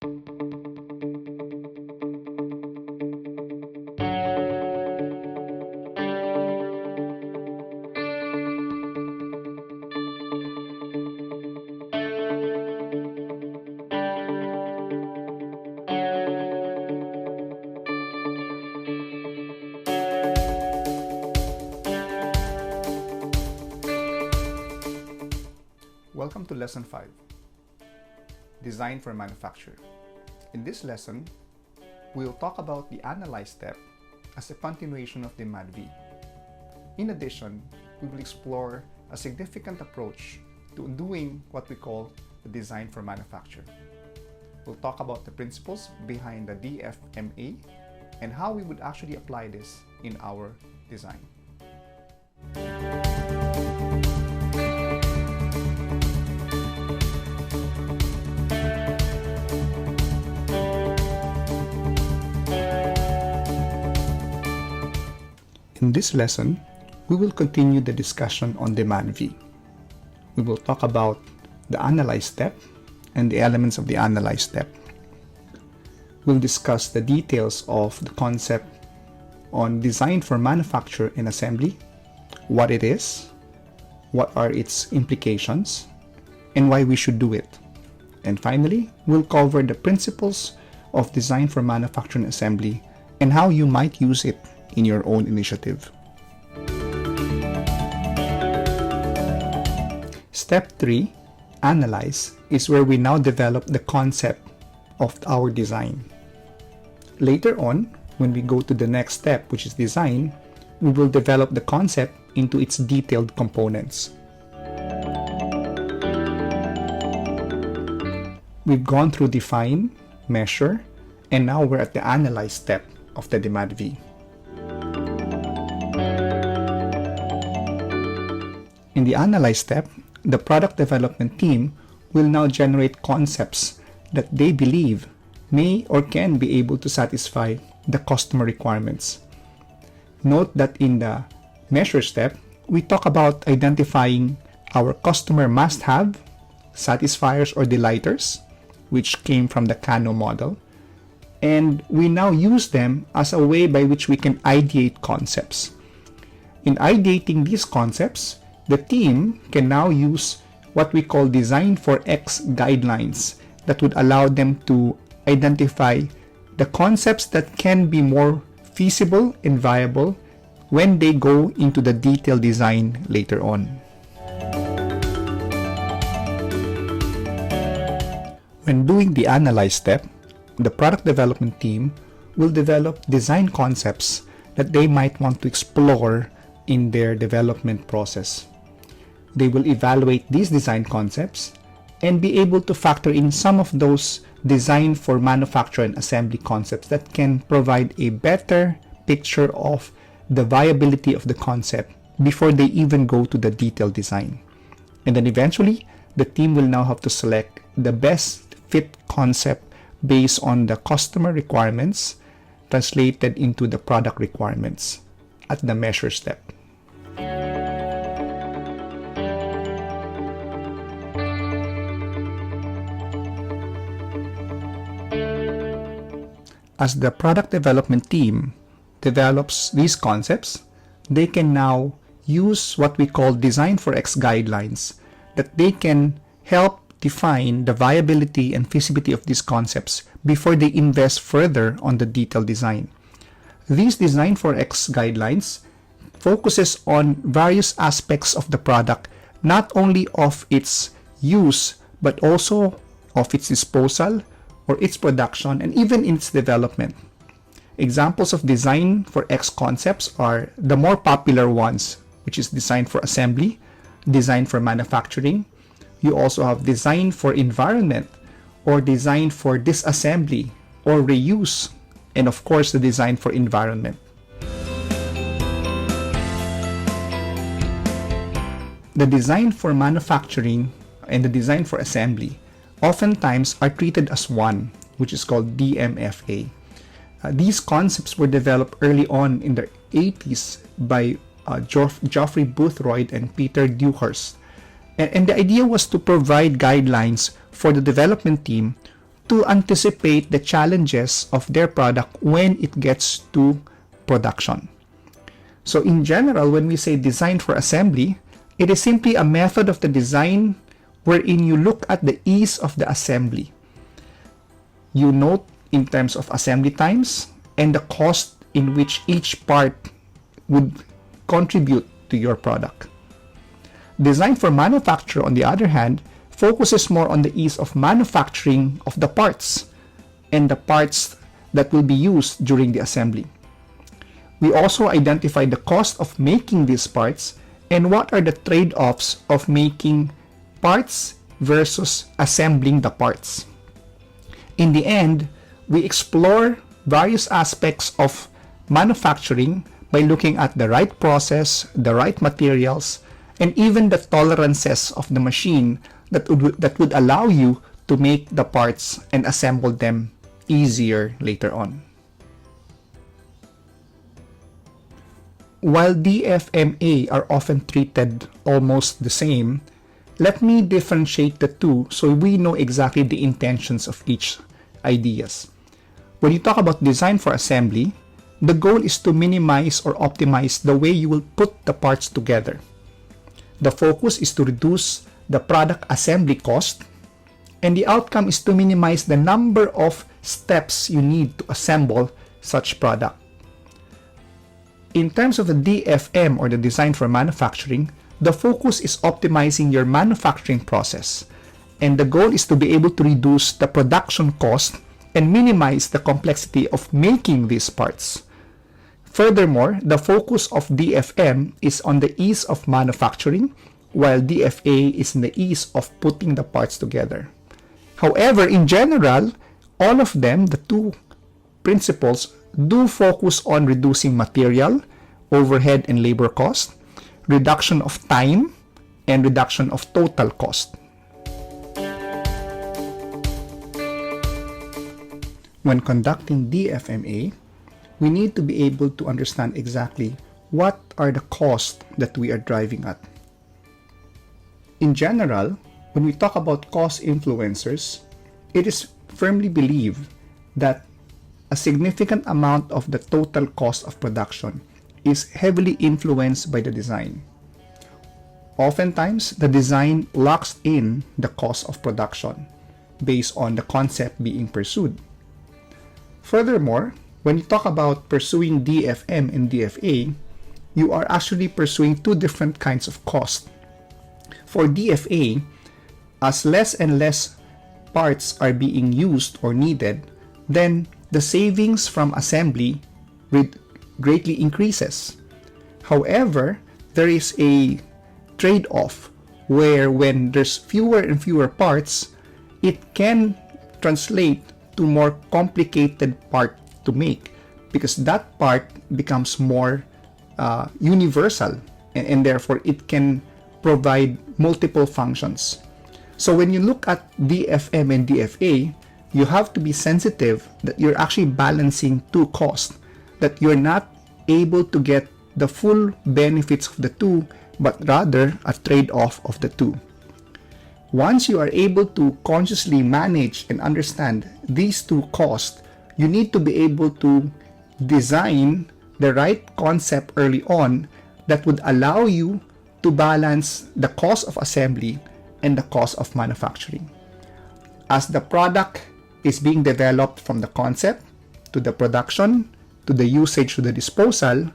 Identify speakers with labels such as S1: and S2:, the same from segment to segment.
S1: Welcome to Lesson 5, Design for Manufacture. In this lesson, we'll talk about the Analyze step as a continuation of the MAD-V. In addition, we will explore a significant approach to doing what we call the Design for Manufacture. We'll talk about the principles behind the DFMA and how we would actually apply this in our design. In this lesson, we will continue the discussion on the MAD-V. We will talk about the Analyze step and the elements of the Analyze step. We'll discuss the details of the concept on Design for Manufacture and Assembly, what it is, what are its implications, and why we should do it. And finally, we'll cover the principles of Design for Manufacture and Assembly and how you might use it in your own initiative. Step 3, Analyze, is where we now develop the concept of our design. Later on, when we go to the next step, which is Design, we will develop the concept into its detailed components. We've gone through Define, Measure, and now we're at the Analyze step of the MAD-V. In the Analyze step, the product development team will now generate concepts that they believe may or can be able to satisfy the customer requirements. Note that in the Measure step, we talk about identifying our customer must-have, satisfiers or delighters, which came from the Kano model, and we now use them as a way by which we can ideate concepts. In ideating these concepts, the team can now use what we call Design for X guidelines that would allow them to identify the concepts that can be more feasible and viable when they go into the detailed design later on. When doing the Analyze step, the product development team will develop design concepts that they might want to explore in their development process. They will evaluate these design concepts and be able to factor in some of those design for manufacture and assembly concepts that can provide a better picture of the viability of the concept before they even go to the detailed design. And then eventually, the team will now have to select the best fit concept based on the customer requirements translated into the product requirements at the Measure step. As the product development team develops these concepts, they can now use what we call Design for X guidelines that they can help define the viability and feasibility of these concepts before they invest further on the detailed design. These Design for X guidelines focuses on various aspects of the product, not only of its use, but also of its disposal, or its production, and even its development. Examples of Design for X concepts are the more popular ones, which is Design for Assembly, Design for Manufacturing. You also have Design for Environment, or Design for Disassembly, or Reuse, and of course the Design for Environment. The Design for Manufacturing and the Design for Assembly oftentimes are treated as one, which is called DMFA. These concepts were developed early on in the 80s by Geoffrey Boothroyd and Peter Dewhurst. And the idea was to provide guidelines for the development team to anticipate the challenges of their product when it gets to production. So in general, when we say design for assembly, it is simply a method of the design wherein you look at the ease of the assembly. You note in terms of assembly times and the cost in which each part would contribute to your product. Design for manufacture, on the other hand, focuses more on the ease of manufacturing of the parts and the parts that will be used during the assembly. We also identify the cost of making these parts and what are the trade-offs of making parts versus assembling the parts. In the end, we explore various aspects of manufacturing by looking at the right process, the right materials, and even the tolerances of the machine that would allow you to make the parts and assemble them easier later on. While DFMA are often treated almost the same, let me differentiate the two so we know exactly the intentions of each ideas. When you talk about design for assembly, the goal is to minimize or optimize the way you will put the parts together. The focus is to reduce the product assembly cost, and the outcome is to minimize the number of steps you need to assemble such product. In terms of the DFM, or the design for manufacturing, the focus is optimizing your manufacturing process, and the goal is to be able to reduce the production cost and minimize the complexity of making these parts. Furthermore, the focus of DFM is on the ease of manufacturing, while DFA is in the ease of putting the parts together. However, in general, all of them, the two principles, do focus on reducing material, overhead and labor cost, reduction of time, and reduction of total cost. When conducting DFMA, we need to be able to understand exactly what are the costs that we are driving at. In general, when we talk about cost influencers, it is firmly believed that a significant amount of the total cost of production is heavily influenced by the design. Oftentimes, the design locks in the cost of production based on the concept being pursued. Furthermore, when you talk about pursuing DFM and DFA, you are actually pursuing two different kinds of cost. For DFA, as less and less parts are being used or needed, then the savings from assembly greatly increases. However, there is a trade-off where when there's fewer and fewer parts, it can translate to more complicated part to make, because that part becomes more universal, and therefore it can provide multiple functions. So when you look at DFM and DFA, you have to be sensitive that you're actually balancing two costs, that you're not able to get the full benefits of the two, but rather a trade-off of the two. Once you are able to consciously manage and understand these two costs, you need to be able to design the right concept early on that would allow you to balance the cost of assembly and the cost of manufacturing. As the product is being developed from the concept to the production to the usage to the disposal,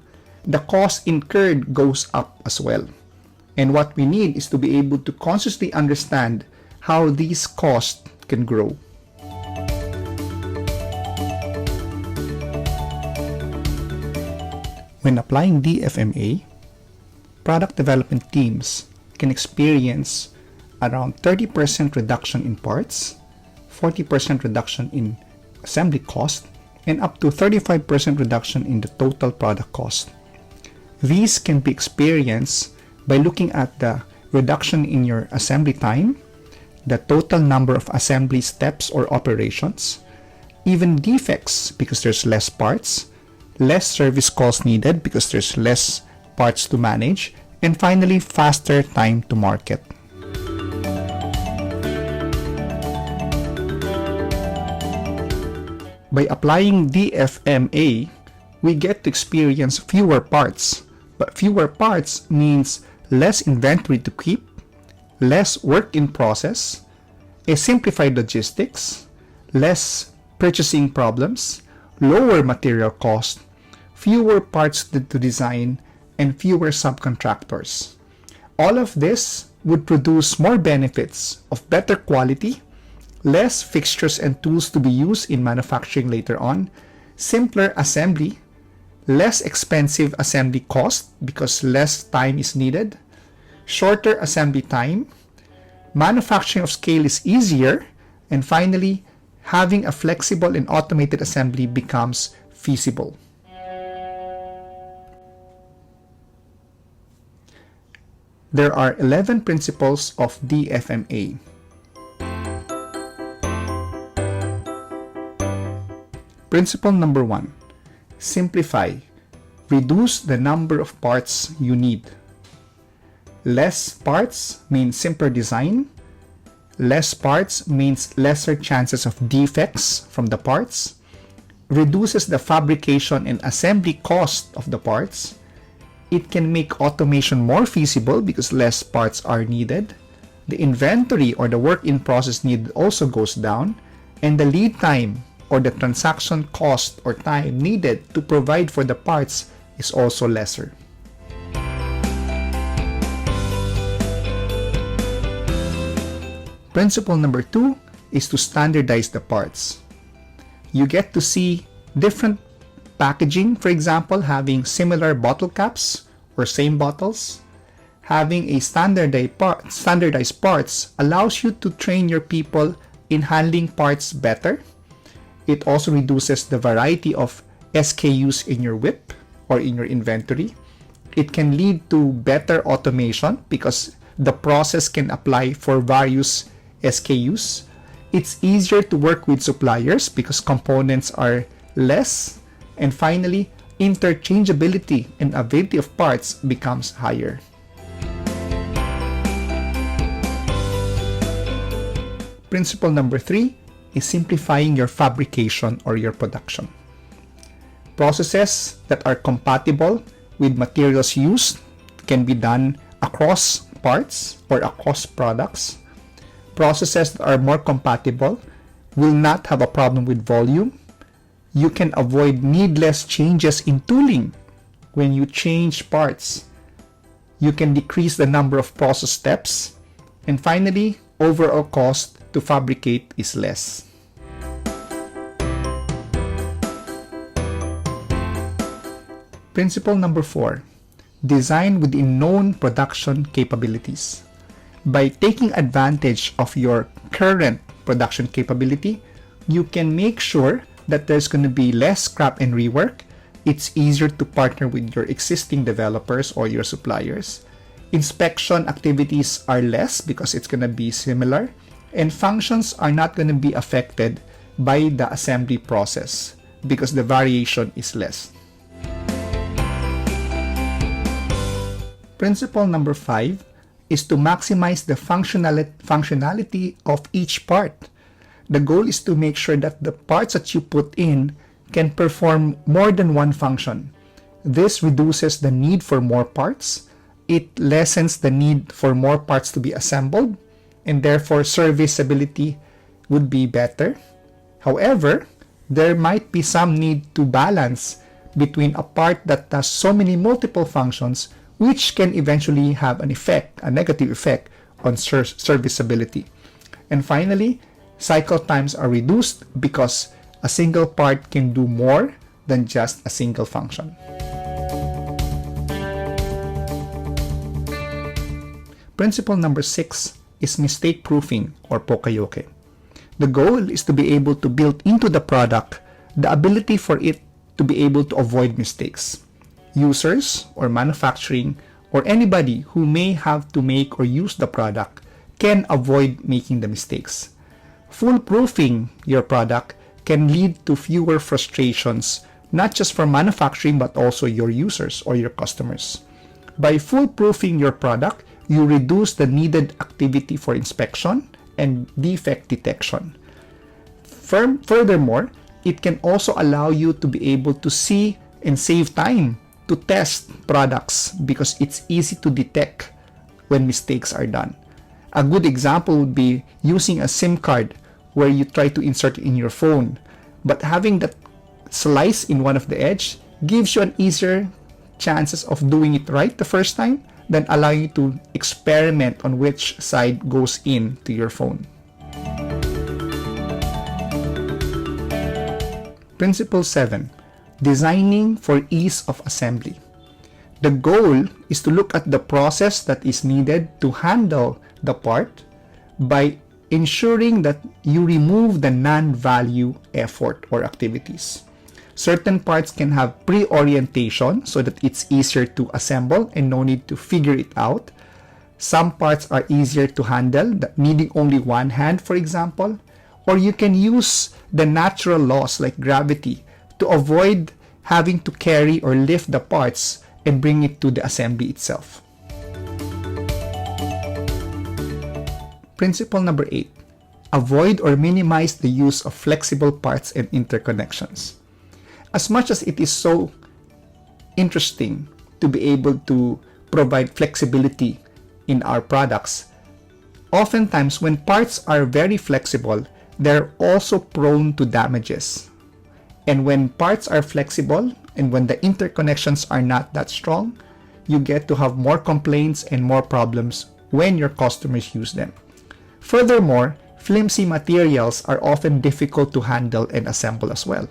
S1: the cost incurred goes up as well. And what we need is to be able to consciously understand how these costs can grow. When applying DFMA, product development teams can experience around 30% reduction in parts, 40% reduction in assembly cost, and up to 35% reduction in the total product cost. These can be experienced by looking at the reduction in your assembly time, the total number of assembly steps or operations, even defects because there's less parts, less service calls needed because there's less parts to manage, and finally, faster time to market. By applying DFMA, we get to experience fewer parts, but fewer parts means less inventory to keep, less work in process, a simplified logistics, less purchasing problems, lower material cost, fewer parts to design, and fewer subcontractors. All of this would produce more benefits of better quality, less fixtures and tools to be used in manufacturing later on, simpler assembly, less expensive assembly cost because less time is needed, shorter assembly time, manufacturing of scale is easier, and finally, having a flexible and automated assembly becomes feasible. There are 11 principles of DFMA. Principle number 1. Simplify. Reduce the number of parts you need. Less parts means simpler design. Less parts means lesser chances of defects from the parts. Reduces the fabrication and assembly cost of the parts. It can make automation more feasible because less parts are needed. The inventory or the work in process needed also goes down, and the lead time or the transaction cost or time needed to provide for the parts is also lesser. Principle number 2 is to standardize the parts. You get to see different packaging, for example, having similar bottle caps or same bottles. Having a standardized parts allows you to train your people in handling parts better. It also reduces the variety of SKUs in your WIP or in your inventory. It can lead to better automation because the process can apply for various SKUs. It's easier to work with suppliers because components are less. And finally, interchangeability and availability of parts becomes higher. Principle number 3 is simplifying your fabrication or your production. Processes that are compatible with materials used can be done across parts or across products. Processes that are more compatible will not have a problem with volume. You can avoid needless changes in tooling. When you change parts, you can decrease the number of process steps. And finally, overall cost to fabricate is less. Principle number 4. Design within known production capabilities. By taking advantage of your current production capability, you can make sure that there's going to be less scrap and rework. It's easier to partner with your existing developers or your suppliers. Inspection activities are less because it's going to be similar, and functions are not going to be affected by the assembly process because the variation is less. Principle number 5 is to maximize the functionality of each part. The goal is to make sure that the parts that you put in can perform more than one function. This reduces the need for more parts. It lessens the need for more parts to be assembled, and therefore serviceability would be better. However, there might be some need to balance between a part that does so many multiple functions, which can eventually have an effect, a negative effect on serviceability. And finally, cycle times are reduced because a single part can do more than just a single function. Principle number 6 is mistake proofing or poka-yoke. The goal is to be able to build into the product the ability for it to be able to avoid mistakes. Users or manufacturing or anybody who may have to make or use the product can avoid making the mistakes. Foolproofing your product can lead to fewer frustrations, not just for manufacturing but also your users or your customers. By foolproofing your product, you reduce the needed activity for inspection and defect detection. Furthermore, it can also allow you to be able to see and save time to test products because it's easy to detect when mistakes are done. A good example would be using a SIM card where you try to insert it in your phone, but having that slice in one of the edge gives you an easier chances of doing it right the first time than allowing you to experiment on which side goes in to your phone. Principle 7. Designing for ease of assembly. The goal is to look at the process that is needed to handle the part by ensuring that you remove the non-value effort or activities. Certain parts can have pre-orientation so that it's easier to assemble and no need to figure it out. Some parts are easier to handle, needing only one hand, for example. Or you can use the natural laws like gravity to avoid having to carry or lift the parts and bring it to the assembly itself. Principle number 8. Avoid or minimize the use of flexible parts and interconnections. As much as it is so interesting to be able to provide flexibility in our products, oftentimes when parts are very flexible, they're also prone to damages. And when parts are flexible and when the interconnections are not that strong, you get to have more complaints and more problems when your customers use them. Furthermore, flimsy materials are often difficult to handle and assemble as well.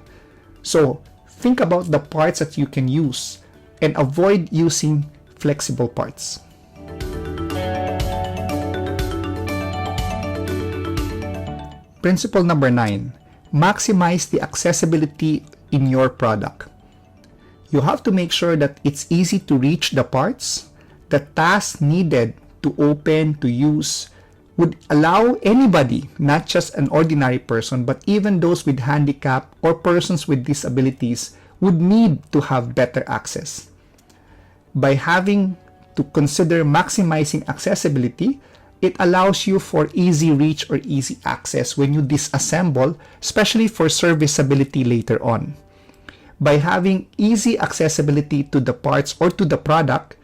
S1: So think about the parts that you can use and avoid using flexible parts. Principle number 9. Maximize the accessibility in your product. You have to make sure that it's easy to reach the parts. The tasks needed to open, to use, would allow anybody, not just an ordinary person, but even those with handicap or persons with disabilities would need to have better access. By having to consider maximizing accessibility, it allows you for easy reach or easy access when you disassemble, especially for serviceability later on. By having easy accessibility to the parts or to the product,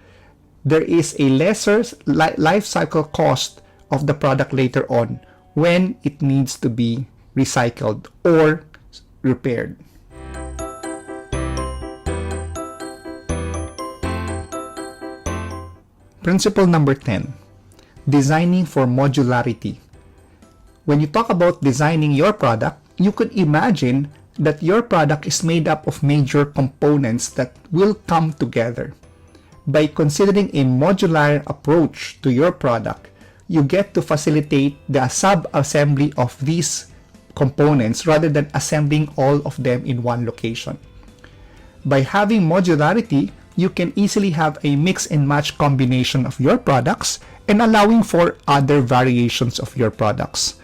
S1: there is a lesser life cycle cost of the product later on when it needs to be recycled or repaired. Principle number 10. Designing for modularity. When you talk about designing your product, you could imagine that your product is made up of major components that will come together. By considering a modular approach to your product, you get to facilitate the sub-assembly of these components rather than assembling all of them in one location. By having modularity, you can easily have a mix and match combination of your products and allowing for other variations of your products.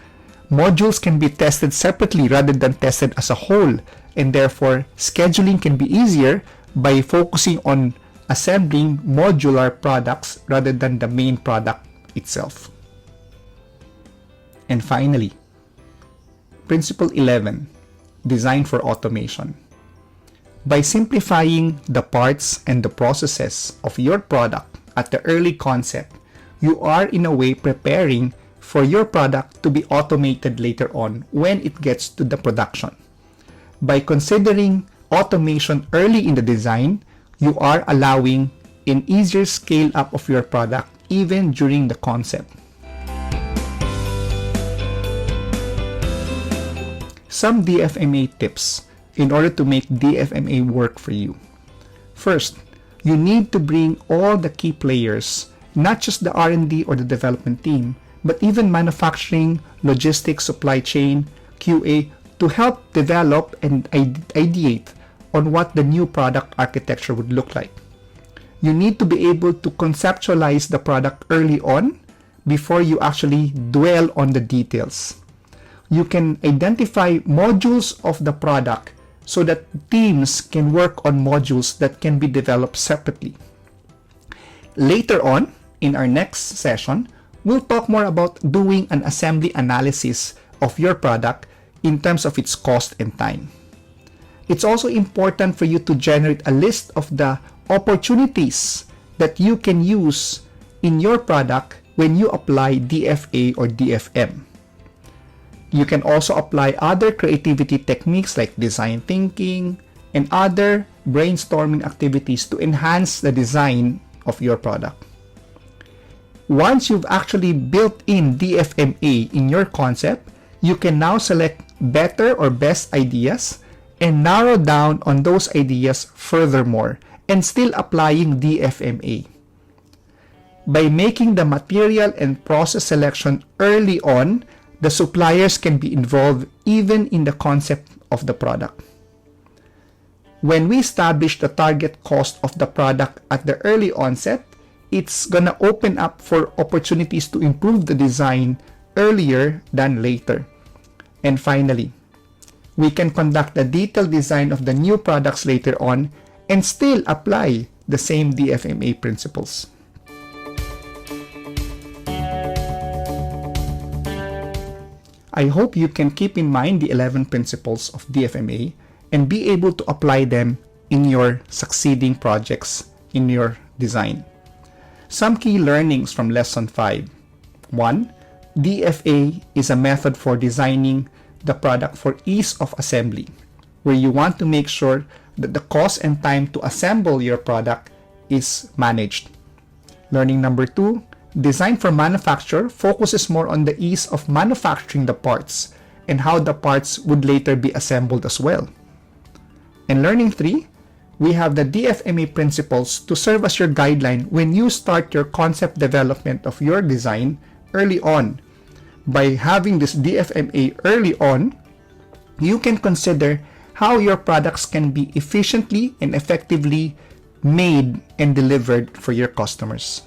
S1: Modules can be tested separately rather than tested as a whole, and therefore scheduling can be easier by focusing on assembling modular products rather than the main product itself. And finally, Principle 11. Design for automation. By simplifying the parts and the processes of your product at the early concept, you are in a way preparing for your product to be automated later on when it gets to the production. By considering automation early in the design, you are allowing an easier scale up of your product even during the concept. Some DFMA tips in order to make DFMA work for you. First, you need to bring all the key players, not just the R&D or the development team, but even manufacturing, logistics, supply chain, QA, to help develop and ideate on what the new product architecture would look like. You need to be able to conceptualize the product early on before you actually dwell on the details. You can identify modules of the product so that teams can work on modules that can be developed separately. Later on, in our next session, we'll talk more about doing an assembly analysis of your product in terms of its cost and time. it's also important for you to generate a list of the opportunities that you can use in your product when you apply DFA or DFM. You can also apply other creativity techniques like design thinking and other brainstorming activities to enhance the design of your product. Once you've actually built in DFMA in your concept, you can now select better or best ideas and narrow down on those ideas furthermore and still applying DFMA. By making the material and process selection early on, the suppliers can be involved even in the concept of the product. When we establish the target cost of the product at the early onset, it's gonna open up for opportunities to improve the design earlier than later. And finally, we can conduct the detailed design of the new products later on and still apply the same DFMA principles. I hope you can keep in mind the 11 principles of DFMA and be able to apply them in your succeeding projects in your design. Some key learnings from Lesson 5. 1. DFA is a method for designing the product for ease of assembly, where you want to make sure that the cost and time to assemble your product is managed. Learning number 2. Design for manufacture focuses more on the ease of manufacturing the parts and how the parts would later be assembled as well. And learning 3, we have the DFMA principles to serve as your guideline when you start your concept development of your design early on. By having this DFMA early on, you can consider how your products can be efficiently and effectively made and delivered for your customers.